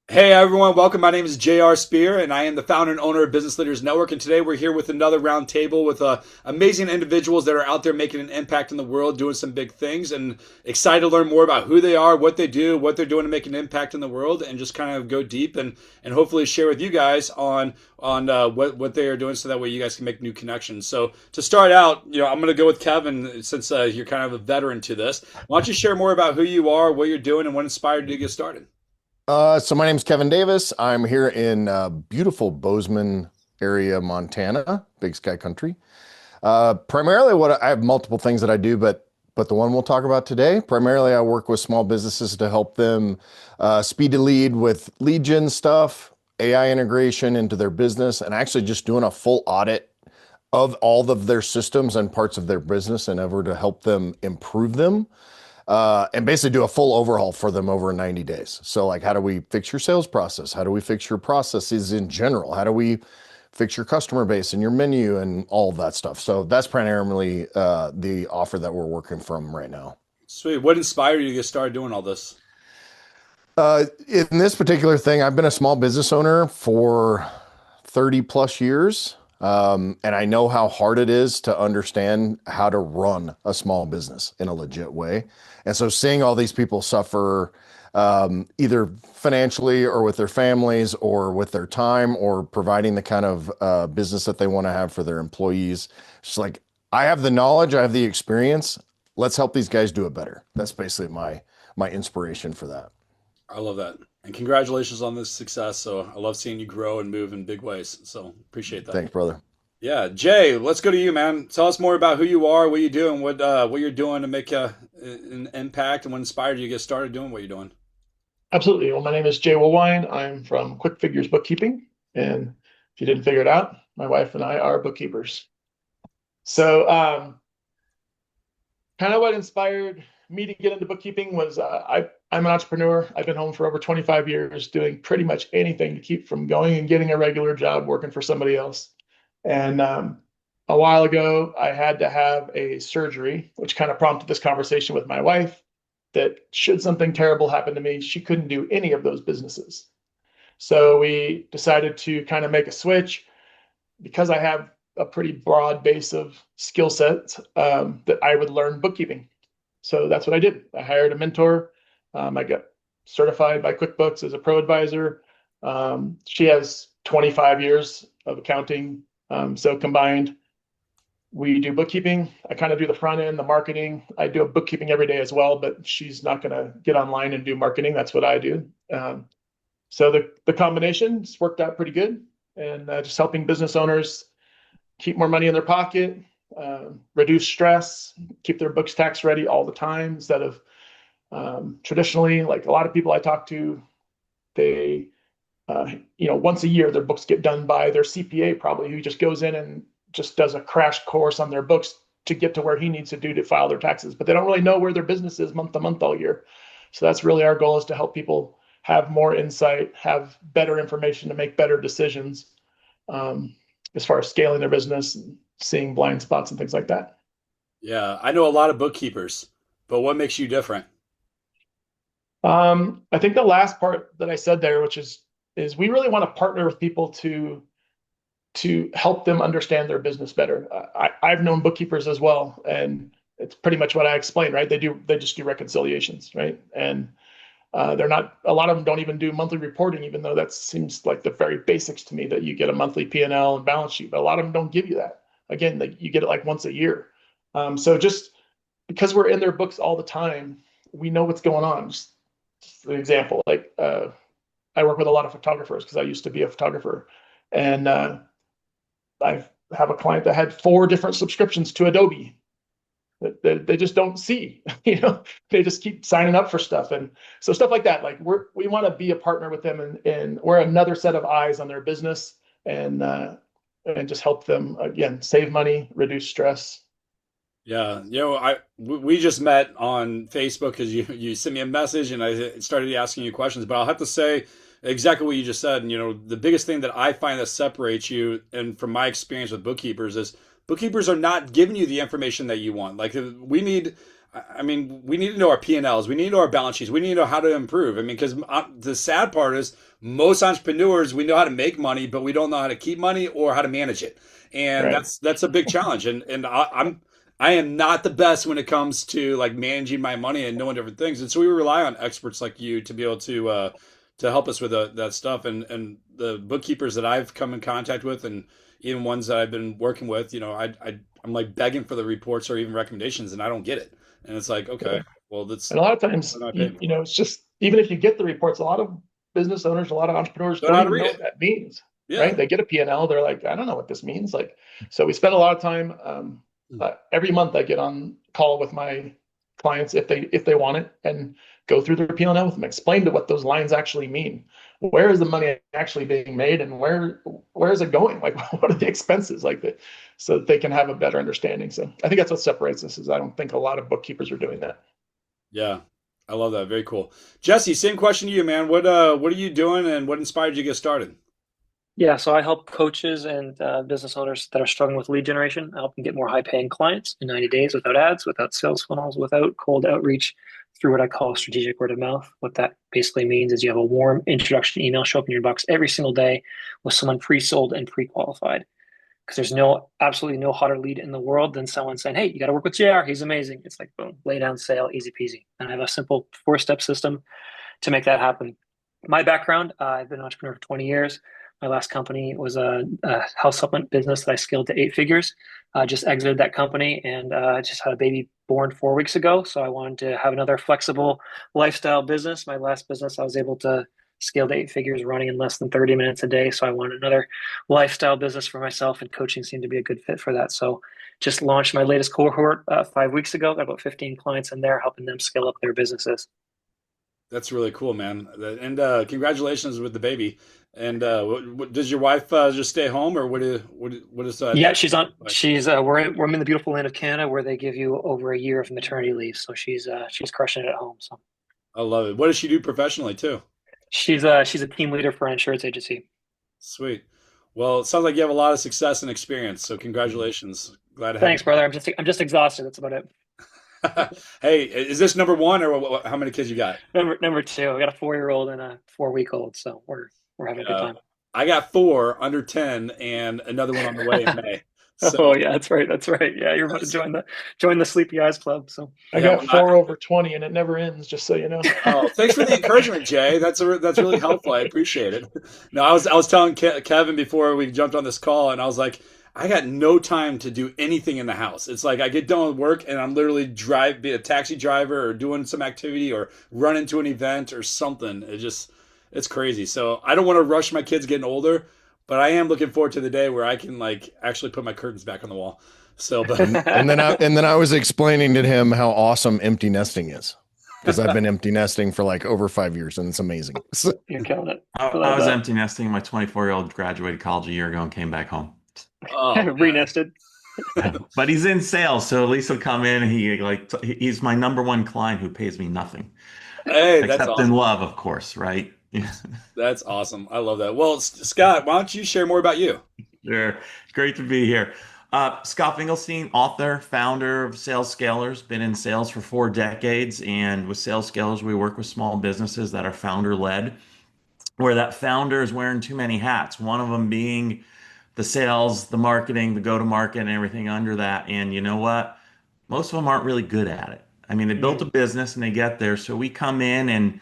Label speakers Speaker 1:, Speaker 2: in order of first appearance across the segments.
Speaker 1: Hey everyone, welcome. My name is JR Spear, and I am the founder and owner of Business Leaders Network. And today we're here with another roundtable with amazing individuals that are out there making an impact in the world, doing some big things, and excited to learn more about who they are, what they do, what they're doing to make an impact in the world, and just kind of go deep and hopefully share with you guys on what they are doing, so that way you guys can make new connections. So to start out, I'm going to go with Kevin since you're kind of a veteran to this. Why don't you share more about who you are, what you're doing, and what inspired you to get started?
Speaker 2: So my name's Kevin Davis. I'm here in beautiful Bozeman area, Montana, Big Sky Country. Primarily, what I have multiple things that I do, but the one we'll talk about today, primarily I work with small businesses to help them speed to lead with lead gen stuff, AI integration into their business, and actually just doing a full audit of all of their systems and parts of their business in order to help them improve them and basically do a full overhaul for them over 90 days. So, like, how do we fix your sales process? How do we fix your processes in general? How do we fix your customer base and your menu and all of that stuff? So, that's primarily the offer that we're working from right now.
Speaker 1: Sweet. What inspired you to get started doing all this?
Speaker 2: In this particular thing, I've been a small business owner for 30 plus years. And I know how hard it is to understand how to run a small business in a legit way. And so seeing all these people suffer, either financially or with their families or with their time or providing the kind of business that they want to have for their employees, it's like, I have the knowledge, I have the experience. Let's help these guys do it better. That's basically my inspiration for that.
Speaker 1: I love that. And congratulations on this success. So I love seeing you grow and move in big ways. So appreciate that.
Speaker 2: Thanks, brother.
Speaker 1: Yeah, Jay, let's go to you, man. Tell us more about who you are, what you do, and what you're doing to make an impact, and what inspired you to get started doing what you're doing.
Speaker 3: Absolutely. Well, my name is Jay Woolwine. I'm from Quick Figures Bookkeeping. And if you didn't figure it out, my wife and I are bookkeepers. So, kind of what inspired me to get into bookkeeping was I'm an entrepreneur. I've been home for over 25 years doing pretty much anything to keep from going and getting a regular job working for somebody else. And a while ago, I had to have a surgery, which kind of prompted this conversation with my wife that should something terrible happen to me, she couldn't do any of those businesses. So we decided to kind of make a switch because I have a pretty broad base of skill sets that I would learn bookkeeping. So that's what I did. I hired a mentor. I got certified by QuickBooks as a pro advisor. She has 25 years of accounting. So combined, we do bookkeeping. I kind of do the front end, the marketing. I do a bookkeeping every day as well, but she's not going to get online and do marketing. That's what I do. So the combination's worked out pretty good, and just helping business owners keep more money in their pocket, reduce stress, keep their books tax ready all the time instead of traditionally, like a lot of people I talk to, they once a year their books get done by their CPA probably, who just goes in and just does a crash course on their books to get to where he needs to do to file their taxes, but they don't really know where their business is month to month all year. So that's really our goal, is to help people have more insight, have better information to make better decisions as far as scaling their business and seeing blind spots and things like that.
Speaker 1: Yeah, I know a lot of bookkeepers, but what makes you different?
Speaker 3: I think the last part that I said there, which is we really want to partner with people to help them understand their business better. I've known bookkeepers as well, and it's pretty much what I explained, right? They just do reconciliations, right? And they're not, a lot of them don't even do monthly reporting, even though that seems like the very basics to me, that you get a monthly P&L and balance sheet, but a lot of them don't give you that. Again, you get it like once a year. So just because we're in their books all the time, we know what's going on. Just an example, like I work with a lot of photographers because I used to be a photographer, and I have a client that had 4 different subscriptions to Adobe that they just don't see. They just keep signing up for stuff, and so stuff like that. Like we want to be a partner with them, and we're another set of eyes on their business, and just help them again save money, reduce stress.
Speaker 1: Yeah, we just met on Facebook because you sent me a message and I started asking you questions. But I'll have to say exactly what you just said. And the biggest thing that I find that separates you, and from my experience with bookkeepers, is bookkeepers are not giving you the information that you want. Like we need. I mean, we need to know our P&Ls. We need to know our balance sheets. We need to know how to improve. I mean, because the sad part is most entrepreneurs, we know how to make money, but we don't know how to keep money or how to manage it. And
Speaker 3: Right.
Speaker 1: that's a big challenge. And I am not the best when it comes to like managing my money and knowing different things. And so we rely on experts like you to be able to help us with that stuff. And the bookkeepers that I've come in contact with, and even ones that I've been working with, I'm like begging for the reports or even recommendations, and I don't get it. And it's like, okay,
Speaker 3: Yeah.
Speaker 1: well, that's
Speaker 3: And a lot of times,
Speaker 1: what I paid for.
Speaker 3: it's just, even if you get the reports, a lot of business owners, a lot of entrepreneurs
Speaker 1: Don't know
Speaker 3: don't
Speaker 1: how to
Speaker 3: even
Speaker 1: read
Speaker 3: know what
Speaker 1: it.
Speaker 3: that means,
Speaker 1: Yeah.
Speaker 3: right? They get a P&L, they're like, I don't know what this means. Like, so we spend a lot of time, every month I get on call with my clients if they want it, and go through their P&L with them, explain to what those lines actually mean. Where is the money actually being made, and where is it going? Like, what are the expenses like that, so that they can have a better understanding. So I think that's what separates us, is I don't think a lot of bookkeepers are doing that.
Speaker 1: Yeah. I love that. Very cool. Jesse, same question to you, man. What are you doing and what inspired you to get started?
Speaker 4: Yeah, so I help coaches and business owners that are struggling with lead generation. I help them get more high-paying clients in 90 days without ads, without sales funnels, without cold outreach, through what I call strategic word of mouth. What that basically means is you have a warm introduction email show up in your box every single day with someone pre-sold and pre-qualified. Because there's absolutely no hotter lead in the world than someone saying, "Hey, you got to work with JR. He's amazing." It's like, boom, lay down sale, easy peasy. And I have a simple four-step system to make that happen. My background, I've been an entrepreneur for 20 years. My last company was a health supplement business that I scaled to 8 figures. Just exited that company and just had a baby born 4 weeks ago. So I wanted to have another flexible lifestyle business. My last business, I was able to scale to 8 figures running in less than 30 minutes a day. So I wanted another lifestyle business for myself, and coaching seemed to be a good fit for that. So just launched my latest cohort 5 weeks ago. Got about 15 clients in there, helping them scale up their businesses.
Speaker 1: That's really cool, man. And congratulations with the baby. And does your wife just stay home, or what is
Speaker 4: Yeah,
Speaker 1: that
Speaker 4: she's on.
Speaker 1: like?
Speaker 4: We're in the beautiful land of Canada where they give you over a year of maternity leave. So she's crushing it at home. So
Speaker 1: I love it. What does she do professionally too?
Speaker 4: she's a team leader for an insurance agency.
Speaker 1: Sweet. Well, it sounds like you have a lot of success and experience. So congratulations. Glad to have you.
Speaker 4: Thanks, brother. I'm just exhausted. That's about it.
Speaker 1: Hey, is this number one, or how many kids you got?
Speaker 4: Number two, I got a 4-year-old and a 4 week old. So we're having a good
Speaker 1: Uh,
Speaker 4: time.
Speaker 1: I got four under 10 and another one on the way in May. So,
Speaker 4: Oh yeah, that's right. That's right. Yeah, you're about to join the Sleepy Eyes Club. So
Speaker 3: I
Speaker 1: yeah,
Speaker 3: got four over 20 and it never ends, just so you know.
Speaker 1: oh, thanks for the encouragement, Jay. That's really helpful. I appreciate it. No, I was telling Kevin before we jumped on this call, and I was like, I got no time to do anything in the house. It's like I get done with work, and I'm literally be a taxi driver or doing some activity or run into an event or something. It's crazy. So I don't want to rush my kids getting older, but I am looking forward to the day where I can like actually put my curtains back on the wall. So, but
Speaker 2: And then I was explaining to him how awesome empty nesting is, because I've been empty nesting for like over 5 years, and it's amazing.
Speaker 4: you're killing it.
Speaker 5: I,
Speaker 4: I
Speaker 5: I
Speaker 4: love
Speaker 5: was
Speaker 4: that.
Speaker 5: empty nesting. My 24-year-old graduated college a year ago and came back home.
Speaker 1: oh,
Speaker 4: Renested.
Speaker 5: But he's in sales, so at least he'll come in and he's my number one client who pays me nothing,
Speaker 1: hey, that's
Speaker 5: except in
Speaker 1: awesome.
Speaker 5: love, of course, right?
Speaker 1: That's awesome. I love that. Well, Scott, why don't you share more about you?
Speaker 5: Sure. Great to be here. Scott Finkelstein, author, founder of Sales Scalers, been in sales for 4 decades. And with Sales Scalers, we work with small businesses that are founder led, where that founder is wearing too many hats. One of them being the sales, the marketing, the go to market, and everything under that. And you know what? Most of them aren't really good at it. I mean, they built a
Speaker 3: Mm.
Speaker 5: business and they get there. So we come in and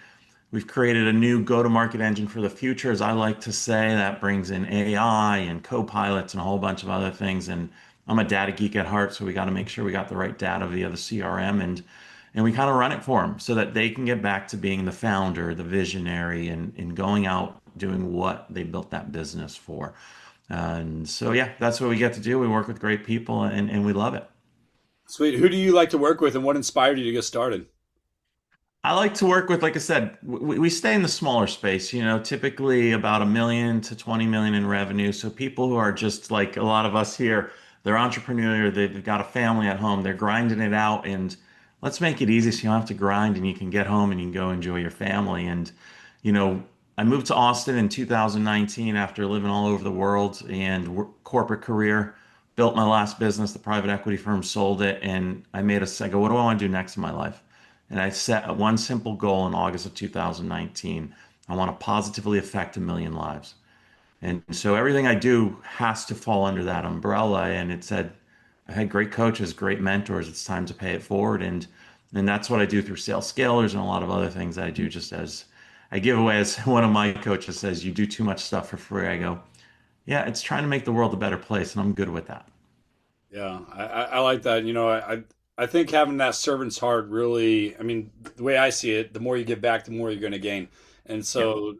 Speaker 5: we've created a new go-to-market engine for the future, as I like to say, that brings in AI and co-pilots and a whole bunch of other things. And I'm a data geek at heart, so we got to make sure we got the right data via the CRM, and we kind of run it for them so that they can get back to being the founder, the visionary, and going out doing what they built that business for. And so, yeah, that's what we get to do. We work with great people, and we love it.
Speaker 1: Sweet. Who do you like to work with, and what inspired you to get started?
Speaker 5: I like to work with, like I said, we stay in the smaller space, typically about 1 million to 20 million in revenue. So people who are just like a lot of us here, they're entrepreneurial, they've got a family at home, they're grinding it out. And let's make it easy so you don't have to grind and you can get home and you can go enjoy your family. And, you know, I moved to Austin in 2019 after living all over the world and corporate career. built my last business. The private equity firm sold it, and I go, what do I want to do next in my life? And I set one simple goal in August of 2019. I want to positively affect 1 million lives. And so everything I do has to fall under that umbrella. And it said, I had great coaches, great mentors. It's time to pay it forward. And that's what I do through Sales Scalers and a lot of other things that I do just as I give away. As one of my coaches says, you do too much stuff for free. I go, yeah, it's trying to make the world a better place. And I'm good with that.
Speaker 1: Yeah, I like that. I think having that servant's heart really, I mean, the way I see it, the more you give back, the more you're going to gain. And
Speaker 5: Yep,
Speaker 1: so,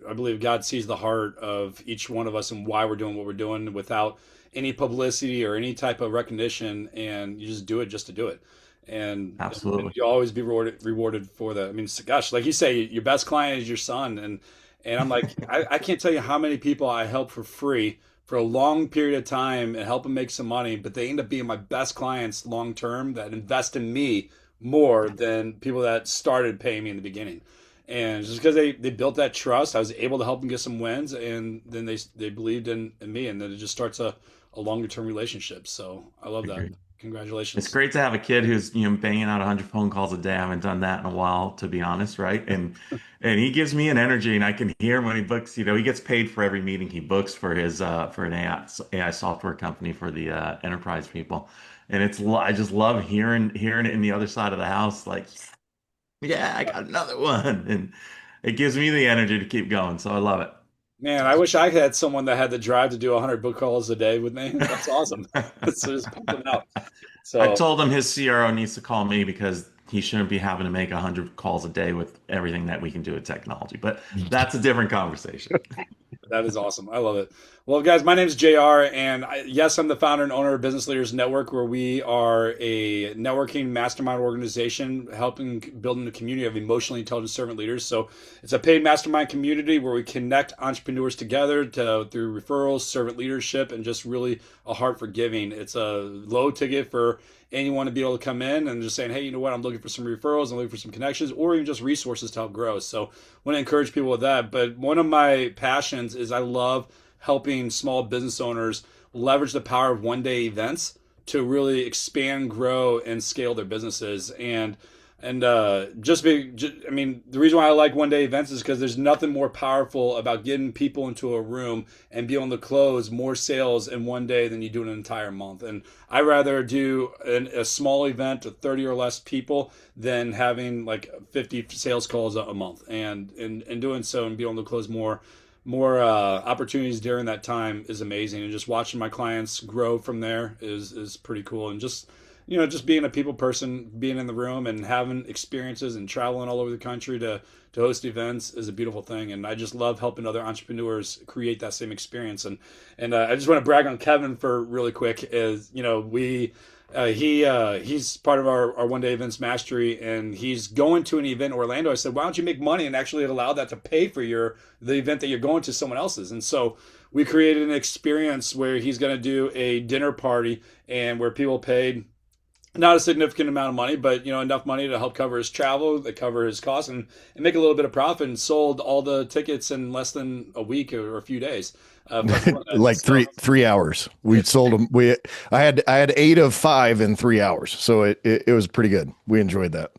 Speaker 1: I believe God sees the heart of each one of us and why we're doing what we're doing without any publicity or any type of recognition. And you just do it just to do it. And
Speaker 5: absolutely.
Speaker 1: you'll always be rewarded for that. I mean, gosh, like you say, your best client is your son. And I'm like, I can't tell you how many people I help for free for a long period of time and help them make some money, but they end up being my best clients long term that invest in me more than people that started paying me in the beginning. And just because they built that trust, I was able to help them get some wins, and then they believed in me, and then it just starts a longer term relationship. So I love that.
Speaker 5: Agreed. It's
Speaker 1: Congratulations.
Speaker 5: great to have a kid who's, banging out 100 phone calls a day. I haven't done that in a while, to be honest, right? And he gives me an energy, and I can hear him when he books. He gets paid for every meeting he books for his for an AI software company for the enterprise people. And I just love hearing it in the other side of the house, like, yeah, I got another one, and it gives me the energy to keep going. So I love
Speaker 1: Man, I wish I had someone that had the drive to do 100 book calls a day with me. That's awesome. So just pump them out.
Speaker 5: I've
Speaker 1: So
Speaker 5: told him his CRO needs to call me because he shouldn't be having to make 100 calls a day with everything that we can do with technology. But that's a different conversation.
Speaker 1: that is awesome. I love it. Well, guys, my name is JR, and yes, I'm the founder and owner of Business Leaders Network, where we are a networking mastermind organization helping building a community of emotionally intelligent servant leaders. So it's a paid mastermind community where we connect entrepreneurs together through referrals, servant leadership, and just really a heart for giving. It's a low ticket for anyone to be able to come in and just saying, hey, you know what, I'm looking for some referrals, I'm looking for some connections, or even just resources to help grow. So I want to encourage people with that. But one of my passions is I love helping small business owners leverage the power of one day events to really expand, grow, and scale their businesses. I mean, the reason why I like one day events is because there's nothing more powerful about getting people into a room and being able to close more sales in one day than you do in an entire month. And I rather do a small event of 30 or less people than having like 50 sales calls a month. And in doing so and being able to close more opportunities during that time is amazing. And just watching my clients grow from there is pretty cool. And just just being a people person, being in the room and having experiences and traveling all over the country to host events is a beautiful thing. And I just love helping other entrepreneurs create that same experience. And I just want to brag on Kevin for really quick. Is we he's part of our one day events mastery, and he's going to an event in Orlando. I said, why don't you make money and actually allow that to pay for the event that you're going to someone else's? And so we created an experience where he's going to do a dinner party and where people paid not a significant amount of money, but enough money to help cover his travel, to cover his costs, and make a little bit of profit. And sold all the tickets in less than a week or a few days.
Speaker 2: Like
Speaker 1: So,
Speaker 2: three hours. We sold them. I had 8 of 5 in 3 hours. So it was pretty good. We enjoyed that.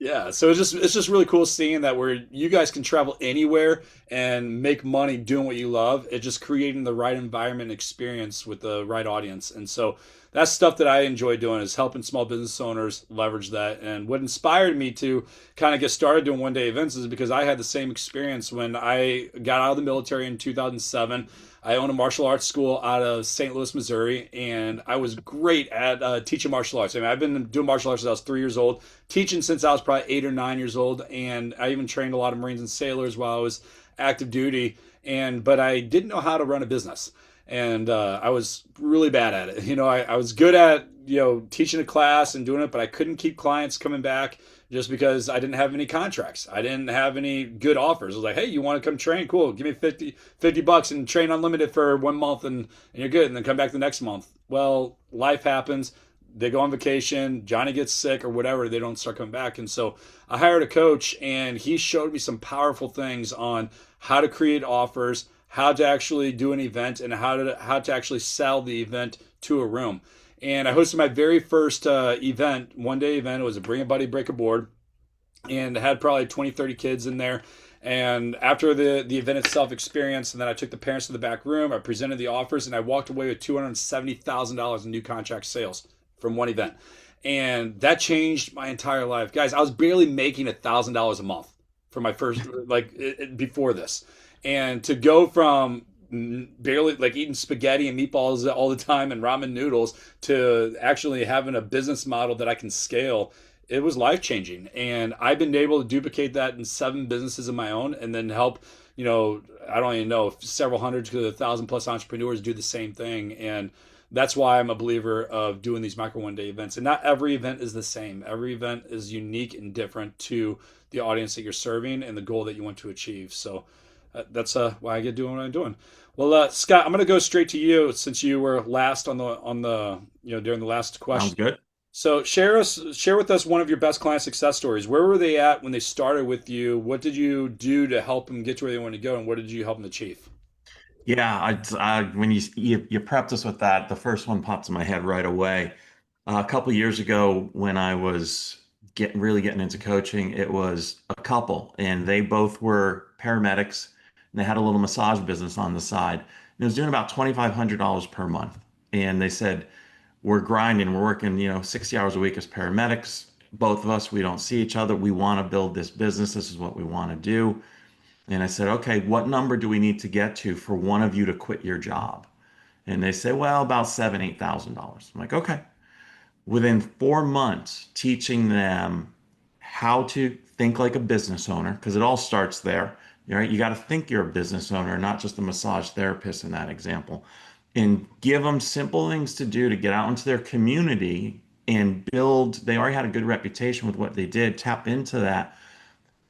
Speaker 1: yeah, so it's just really cool seeing that where you guys can travel anywhere and make money doing what you love. It's just creating the right environment and experience with the right audience. And so that's stuff that I enjoy doing is helping small business owners leverage that. And what inspired me to kind of get started doing one day events is because I had the same experience when I got out of the military in 2007. I own a martial arts school out of St. Louis, Missouri, and I was great at teaching martial arts. I mean, I've been doing martial arts since I was 3 years old, teaching since I was probably 8 or 9 years old, and I even trained a lot of Marines and sailors while I was active duty. But I didn't know how to run a business, and I was really bad at it. I was good at teaching a class and doing it, but I couldn't keep clients coming back just because I didn't have any contracts. I didn't have any good offers. I was like, hey, you want to come train? Cool. Give me $50 and train unlimited for 1 month and you're good. And then come back the next month. Well, life happens. They go on vacation. Johnny gets sick or whatever. They don't start coming back. And so I hired a coach and he showed me some powerful things on how to create offers, how to actually do an event, and how to actually sell the event to a room. And I hosted my very first event, one day event. It was a bring a buddy, break a board, and had probably 20, 30 kids in there. And after the event itself experience, and then I took the parents to the back room, I presented the offers, and I walked away with $270,000 in new contract sales from one event. And that changed my entire life. Guys, I was barely making $1,000 a month for my first, before this. And to go from barely like eating spaghetti and meatballs all the time and ramen noodles to actually having a business model that I can scale, it was life changing. And I've been able to duplicate that in 7 businesses of my own, and then help, I don't even know, several hundred to 1,000 plus entrepreneurs do the same thing. And that's why I'm a believer of doing these micro one day events. And not every event is the same. Every event is unique and different to the audience that you're serving and the goal that you want to achieve. So that's why I get doing what I'm doing. Well, Scott, I'm going to go straight to you since you were last on the during the last question.
Speaker 5: Sounds good.
Speaker 1: So share with us one of your best client success stories. Where were they at when they started with you? What did you do to help them get to where they wanted to go, and what did you help them achieve?
Speaker 5: Yeah, when you prepped us with that, the first one popped in my head right away. A couple years ago, when I was really getting into coaching, it was a couple, and they both were paramedics, and they had a little massage business on the side. And it was doing about $2,500 per month. And they said, we're grinding, we're working, 60 hours a week as paramedics. Both of us, we don't see each other. We want to build this business. This is what we want to do. And I said, okay, what number do we need to get to for one of you to quit your job? And they say, well, about $7,000, $8,000. I'm like, okay. Within 4 months, teaching them how to think like a business owner, because it all starts there. Right? You got to think you're a business owner, not just a massage therapist in that example. And give them simple things to do to get out into their community and build. They already had a good reputation with what they did. Tap into that.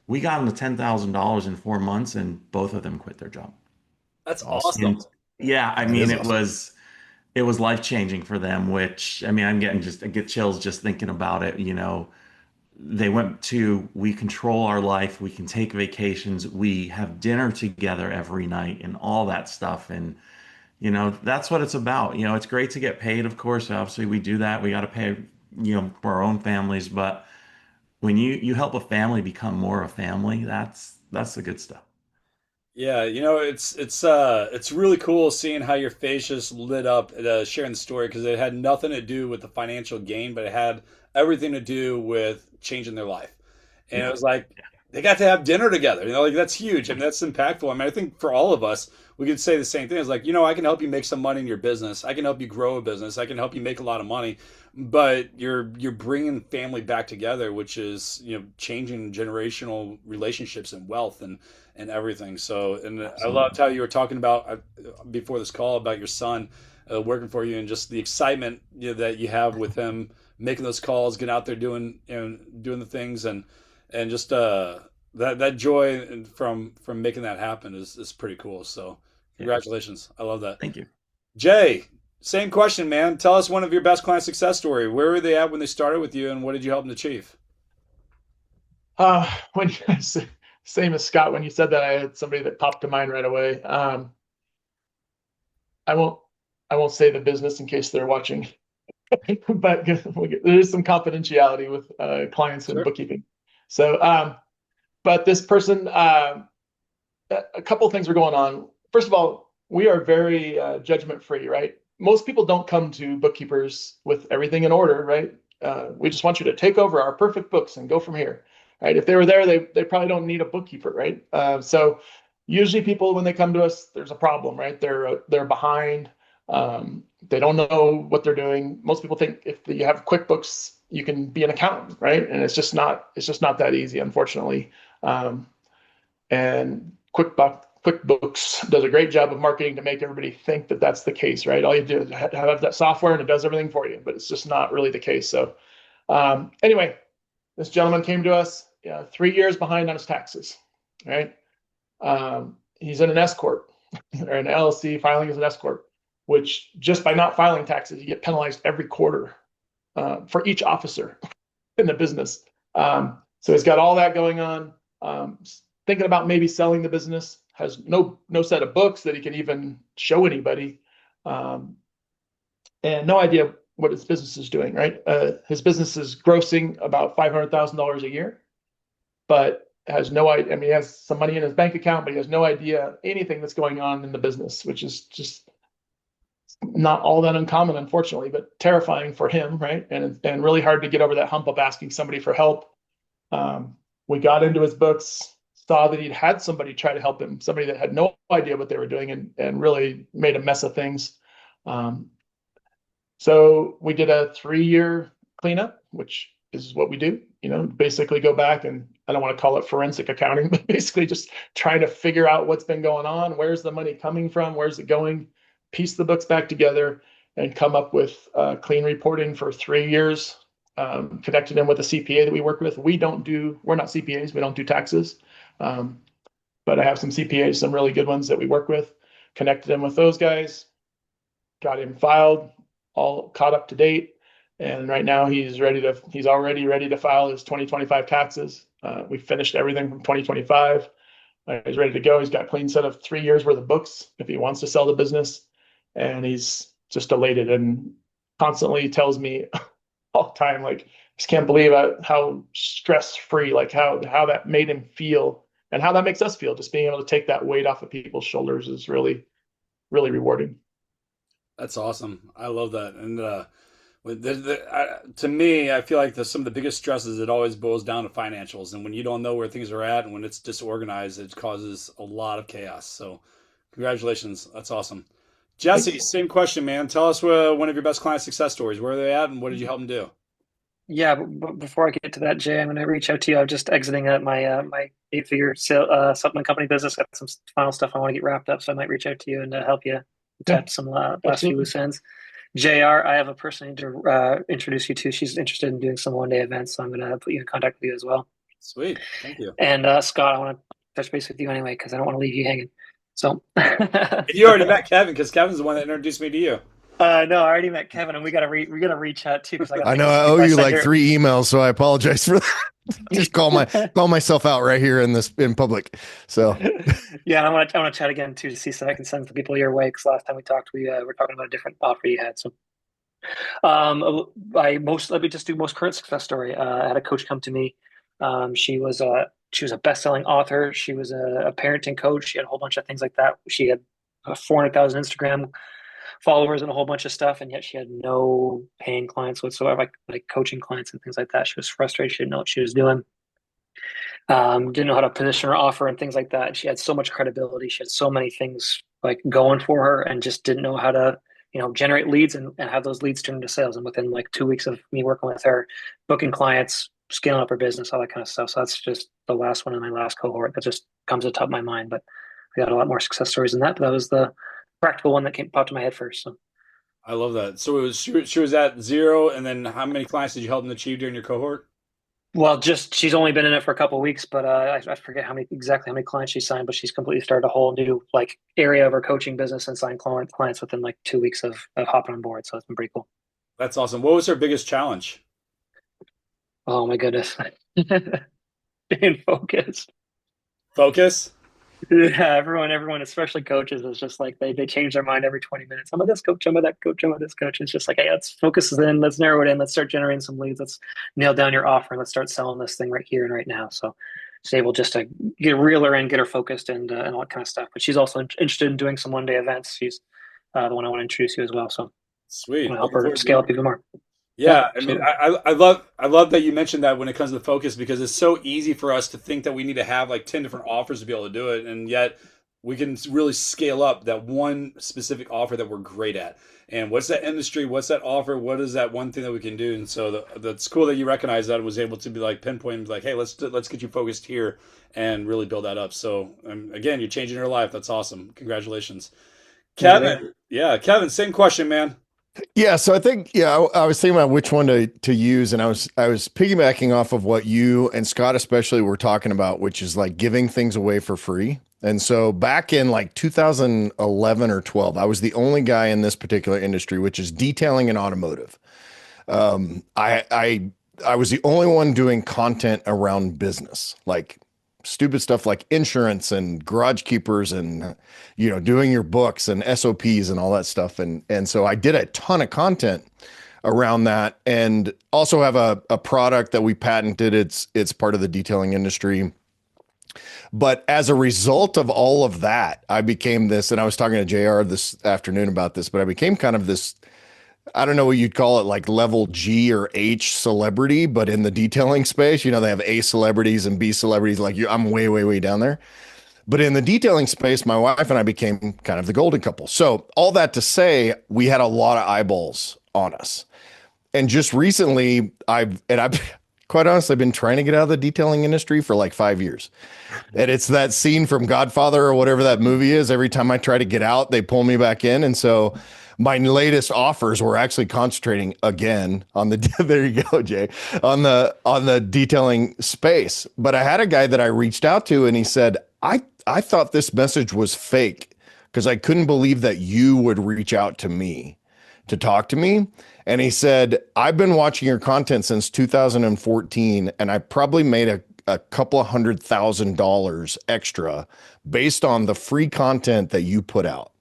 Speaker 5: We got them to $10,000 in 4 months, and both of them quit their job.
Speaker 1: That's awesome.
Speaker 5: And yeah, I mean, it was life changing for them. Which I mean, I get chills just thinking about it. They went to, we control our life, we can take vacations, we have dinner together every night, and all that stuff. And that's what it's about. It's great to get paid, of course. Obviously, we do that. We got to pay, for our own families. But when you help a family become more a family, that's the good stuff.
Speaker 1: Yeah, it's really cool seeing how your face just lit up sharing the story, because it had nothing to do with the financial gain, but it had everything to do with changing their life. And it was like they got to have dinner together. Like that's huge. I mean, that's impactful. I mean, I think for all of us, we could say the same thing. It's like, I can help you make some money in your business. I can help you grow a business. I can help you make a lot of money. But you're bringing family back together, which is changing generational relationships and wealth and everything. So, and I loved how you were talking about before this call about your son working for you, and just the excitement that you have with him making those calls, getting out there doing doing the things, and just that joy from making that happen is pretty cool. So, congratulations. I love that.
Speaker 5: Thank you.
Speaker 1: Jay, same question, man. Tell us one of your best client success story. Where were they at when they started with you, and what did you help them achieve?
Speaker 3: When same as Scott, when you said that, I had somebody that popped to mind right away. I won't say the business in case they're watching, but there is some confidentiality with clients and bookkeeping. So, but this person, a couple of things are going on. First of all, we are very judgment free, right? Most people don't come to bookkeepers with everything in order, right? We just want you to take over our perfect books and go from here, right? If they were there, they probably don't need a bookkeeper, right? So usually people, when they come to us, there's a problem, right? They're behind. They don't know what they're doing. Most people think if you have QuickBooks, you can be an accountant, right? And it's just not that easy, unfortunately. And QuickBooks does a great job of marketing to make everybody think that that's the case, right? All you do is have that software and it does everything for you, but it's just not really the case. So anyway, this gentleman came to us 3 years behind on his taxes, right? He's in an S corp or an LLC filing as an S corp, which just by not filing taxes, you get penalized every quarter for each officer in the business. So he's got all that going on. Thinking about maybe selling the business, has no set of books that he can even show anybody. and no idea what his business is doing, right? His business is grossing about $500,000 a year, but has no idea. I mean, he has some money in his bank account, but he has no idea anything that's going on in the business, which is just not all that uncommon, unfortunately, but terrifying for him, right? And really hard to get over that hump of asking somebody for help. We got into his books, saw that he'd had somebody try to help him, somebody that had no idea what they were doing and really made a mess of things. So we did a 3-year cleanup, which is what we do, basically go back and I don't want to call it forensic accounting, but basically just trying to figure out what's been going on, where's the money coming from, where's it going, piece the books back together and come up with clean reporting for 3 years, connected in with a CPA that we work with. We're not CPAs, we don't do taxes. But I have some CPAs, some really good ones that we work with, connected in with those guys, got him filed, all caught up to date. And right now he's already ready to file his 2025 taxes. We finished everything from 2025. He's ready to go. He's got a clean set of 3 years worth of books if he wants to sell the business. And he's just elated and constantly tells me all the time, like, I just can't believe how stress-free, like how that made him feel and how that makes us feel. Just being able to take that weight off of people's shoulders is really, really rewarding.
Speaker 1: That's awesome. I love that. And to me, I feel like some of the biggest stresses, it always boils down to financials. And when you don't know where things are at and when it's disorganized, it causes a lot of chaos. So congratulations. That's awesome. Jesse, same question, man. Tell us one of your best client success stories. Where are they at and what did you help them do?
Speaker 4: Yeah, but before I get to that, Jay, I'm going to reach out to you. I'm just exiting my 8-figure supplement company business. Got some final stuff I want to get wrapped up, so I might reach out to you and help you tap some last few loose ends. JR, I have a person to introduce you to. She's interested in doing some one-day events, so I'm going to put you in contact with you as well.
Speaker 1: Sweet, thank you.
Speaker 4: And Scott, I want to touch base with you anyway because I don't want to leave you hanging. So
Speaker 1: you already met Kevin because Kevin's the one that introduced me to you.
Speaker 4: No, I already met Kevin, and we gotta reach out too.
Speaker 2: I know I owe you like 3 emails, so I apologize for that. Just call myself out right here in public. So
Speaker 4: yeah, I want to chat again too to see so I can send some people your way. Because last time we talked, we were talking about a different offer you had. So, let me just do most current success story. I had a coach come to me. She was a best-selling author. She was a parenting coach. She had a whole bunch of things like that. She had 400,000 Instagram followers and a whole bunch of stuff, and yet she had no paying clients whatsoever, like coaching clients and things like that. She was frustrated. She didn't know what she was doing. Didn't know how to position her offer and things like that. And she had so much credibility. She had so many things like going for her, and just didn't know how to, generate leads and have those leads turn into sales. And within like 2 weeks of me working with her, booking clients, scaling up her business, all that kind of stuff. So that's just the last one in my last cohort that just comes to the top of my mind. But I got a lot more success stories than that. But that was the practical one that popped in my head first. So
Speaker 1: I love that. So she was at 0, and then how many clients did you help them achieve during your cohort?
Speaker 4: Well, she's only been in it for a couple of weeks, but I forget exactly how many clients she signed. But she's completely started a whole new like area of her coaching business and signed clients within like 2 weeks of hopping on board. So it's been pretty cool.
Speaker 1: That's awesome. What was her biggest challenge?
Speaker 4: Oh my goodness, being focused.
Speaker 1: Focus.
Speaker 4: Yeah, everyone, especially coaches, is just like they change their mind every 20 minutes. I'm a this coach, I'm a that coach, I'm a this coach. It's just like, hey, let's focus in, let's narrow it in, let's start generating some leads, let's nail down your offer, and let's start selling this thing right here and right now. So she's able just to reel her in, get her focused, and all that kind of stuff. But she's also interested in doing some one-day events. She's the one I want to introduce you as well. So
Speaker 1: sweet,
Speaker 4: I want to help her scale up even more.
Speaker 1: Yeah, I mean, I love that you mentioned that when it comes to the focus, because it's so easy for us to think that we need to have like 10 different offers to be able to do it, and yet we can really scale up that one specific offer that we're great at. And what's that industry? What's that offer? What is that one thing that we can do? And so that's cool that you recognize that and was able to be like pinpoint and be like, hey, let's get you focused here and really build that up. So again, you're changing your life. That's awesome. Congratulations, Kevin. Yeah, Kevin. Same question, man.
Speaker 2: Yeah, so I think I was thinking about which one to use, and I was piggybacking off of what you and Scott especially were talking about, which is like giving things away for free. And so back in like 2011 or 12, I was the only guy in this particular industry, which is detailing and automotive. I was the only one doing content around business, like stupid stuff like insurance and garage keepers and, doing your books and SOPs and all that stuff. And so I did a ton of content around that, and also have a product that we patented. It's part of the detailing industry. But as a result of all of that, I became this, and I was talking to JR this afternoon about this, but I became kind of this, I don't know what you'd call it, like level G or H celebrity, but in the detailing space, they have A celebrities and B celebrities. Like I'm way, way, way down there. But in the detailing space, my wife and I became kind of the golden couple. So all that to say, we had a lot of eyeballs on us. And just recently, I've quite honestly been trying to get out of the detailing industry for like 5 years. And it's that scene from Godfather or whatever that movie is. Every time I try to get out, they pull me back in. And so my latest offers were actually concentrating again on the there you go, Jay, on the detailing space. But I had a guy that I reached out to, and he said, I thought this message was fake because I couldn't believe that you would reach out to me to talk to me. And he said, I've been watching your content since 2014, and I probably made a couple of $100,000 extra based on the free content that you put out.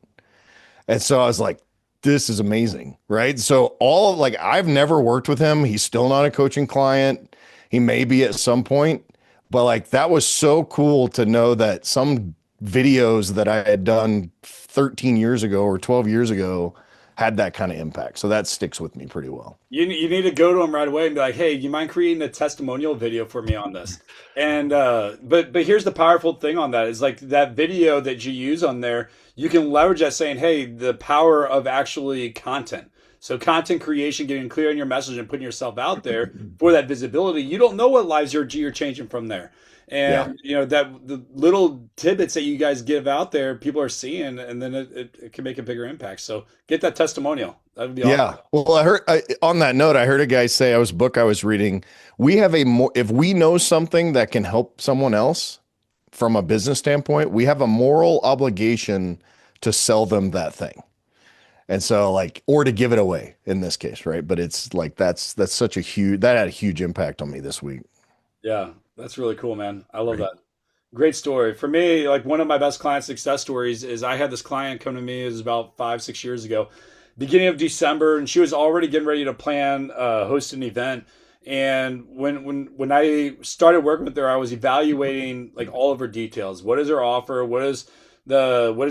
Speaker 2: And so I was like, this is amazing, right? So I've never worked with him. He's still not a coaching client. He may be at some point, but like that was so cool to know that some videos that I had done 13 years ago or 12 years ago had that kind of impact. So that sticks with me pretty well.
Speaker 1: You need to go to him right away and be like, hey, you mind creating a testimonial video for me on this? And but here's the powerful thing on that is like that video that you use on there, you can leverage that saying, hey, the power of actually content. So content creation, getting clear on your message and putting yourself out there for that visibility. You don't know what lives you're changing from there. And that the little tidbits that you guys give out there, people are seeing, and then it can make a bigger impact. So get that testimonial. That would be awesome.
Speaker 2: Yeah. Well, on that note, I heard a guy say, I was reading, if we know something that can help someone else from a business standpoint, we have a moral obligation to sell them that thing. And so or to give it away in this case. Right. But it's like, that had a huge impact on me this week.
Speaker 1: Yeah. That's really cool, man. I love that. Great story. For me, like one of my best client success stories is I had this client come to me, it was about 5-6 years ago, beginning of December, and she was already getting ready to plan, host an event. And when I started working with her, I was evaluating like all of her details. What is her offer? What is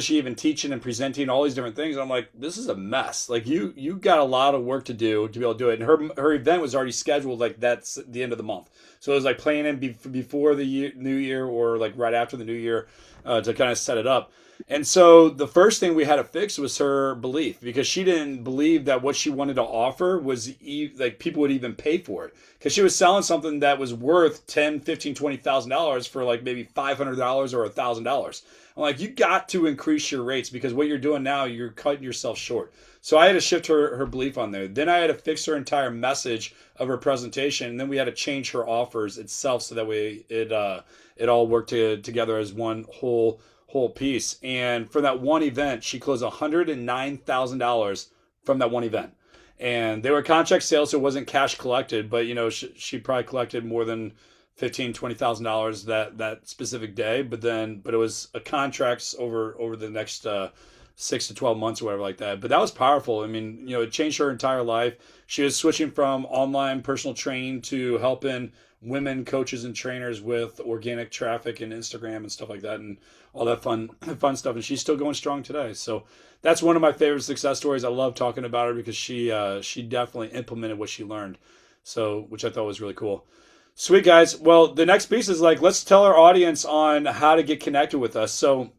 Speaker 1: she even teaching and presenting? All these different things. And I'm like, this is a mess. Like you got a lot of work to do to be able to do it. And her event was already scheduled. Like that's the end of the month. So it was like planning before the new year or like right after the new year to kind of set it up. And so the first thing we had to fix was her belief, because she didn't believe that what she wanted to offer was like people would even pay for it, because she was selling something that was worth $10, $15, $20,000 for like maybe $500 or $1,000. I'm like, you got to increase your rates, because what you're doing now, you're cutting yourself short. So I had to shift her belief on there. Then I had to fix her entire message of her presentation. And then we had to change her offers itself so that way it all worked together as one whole piece. And for that one event, she closed $109,000 from that one event. And they were contract sales, so it wasn't cash collected, but she probably collected more than $15,000-$20,000 that specific day. But it was a contracts over the next 6 to 12 months or whatever like that. But that was powerful. I mean, it changed her entire life. She was switching from online personal training to helping women coaches and trainers with organic traffic and Instagram and stuff like that, and all that fun stuff. And she's still going strong today. So that's one of my favorite success stories. I love talking about her because she definitely implemented what she learned. So, which I thought was really cool. Sweet, guys. Well, the next piece is let's tell our audience on how to get connected with us. So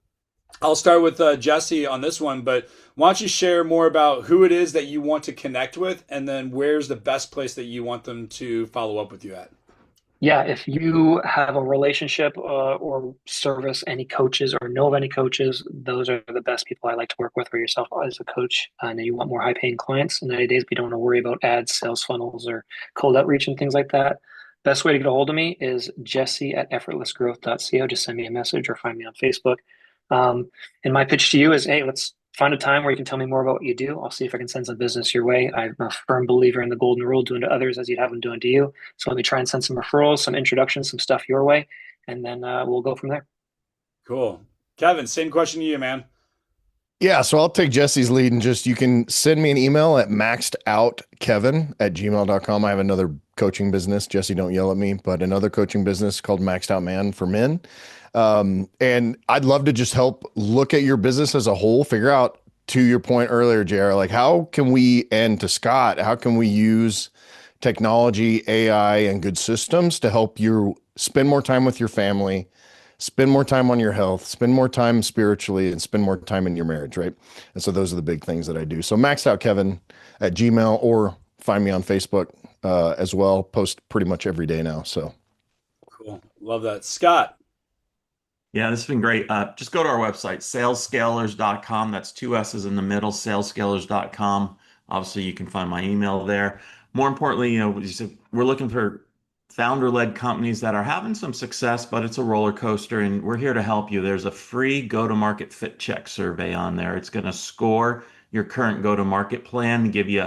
Speaker 1: I'll start with Jesse on this one, but why don't you share more about who it is that you want to connect with, and then where's the best place that you want them to follow up with you at?
Speaker 4: Yeah, if you have a relationship or service any coaches or know of any coaches, those are the best people I like to work with, or yourself as a coach, and you want more high-paying clients in 90 days, but you don't want to worry about ads, sales funnels, or cold outreach and things like that. Best way to get a hold of me is jesse@effortlessgrowth.co. Just send me a message or find me on Facebook. And my pitch to you is, hey, let's find a time where you can tell me more about what you do. I'll see if I can send some business your way. I'm a firm believer in the golden rule, doing to others as you'd have them doing to you. So let me try and send some referrals, some introductions, some stuff your way. and then we'll go from there.
Speaker 1: Cool. Kevin, same question to you, man.
Speaker 2: Yeah, so I'll take Jesse's lead and just you can send me an email at maxedoutKevin@gmail.com. I have another coaching business. Jesse, don't yell at me, but another coaching business called Maxed Out Man for men. And I'd love to just help look at your business as a whole, figure out, to your point earlier, JR, like how can we, and to Scott, how can we use technology, AI, and good systems to help you spend more time with your family, spend more time on your health, spend more time spiritually, and spend more time in your marriage, right? And so those are the big things that I do. So maxedoutKevin@gmail, or find me on Facebook as well. Post pretty much every day now. So
Speaker 1: cool. Love that. Scott.
Speaker 5: Yeah, this has been great. Just go to our website, salescalers.com. That's two S's in the middle, salescalers.com. Obviously, you can find my email there. More importantly, we're looking for founder-led companies that are having some success, but it's a roller coaster, and we're here to help you. There's a free go-to-market fit check survey on there. It's going to score your current go-to-market plan, give you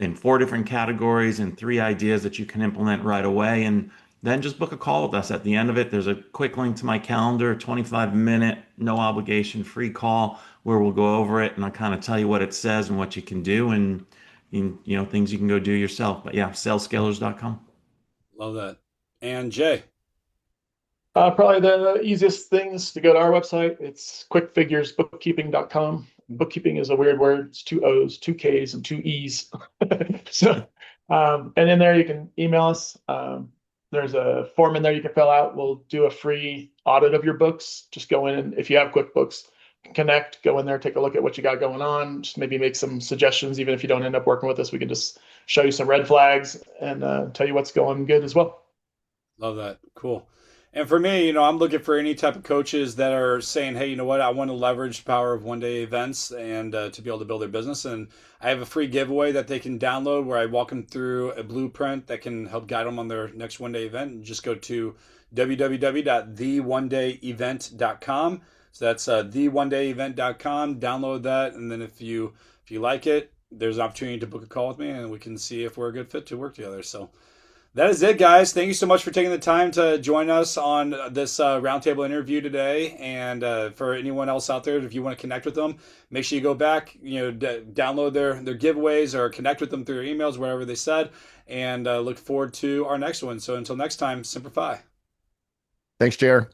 Speaker 5: in 4 different categories and 3 ideas that you can implement right away. And then just book a call with us. At the end of it, there's a quick link to my calendar, 25-minute, no obligation, free call where we'll go over it and I'll kind of tell you what it says and what you can do and things you can go do yourself. But yeah, salescalers.com.
Speaker 1: Love that. And Jay.
Speaker 3: Probably the easiest things to go to our website. It's quickfiguresbookkeeping.com. Bookkeeping is a weird word. It's 2 O's, 2 K's, and 2 E's. So, and in there you can email us. There's a form in there you can fill out. We'll do a free audit of your books. Just go in, and if you have QuickBooks, connect, go in there, take a look at what you got going on. Just maybe make some suggestions. Even if you don't end up working with us, we can just show you some red flags and tell you what's going good as well.
Speaker 1: Love that. Cool. And for me, I'm looking for any type of coaches that are saying, hey, you know what, I want to leverage the power of one-day events and to be able to build their business. And I have a free giveaway that they can download where I walk them through a blueprint that can help guide them on their next one-day event. And just go to www.theonedayevent.com. So that's theonedayevent.com. Download that. And then if you like it, there's an opportunity to book a call with me and we can see if we're a good fit to work together. So that is it, guys. Thank you so much for taking the time to join us on this roundtable interview today. And for anyone else out there, if you want to connect with them, make sure you go back, download their giveaways or connect with them through their emails, whatever they said. And look forward to our next one. So until next time, Semper Fi.
Speaker 2: thanks, JR.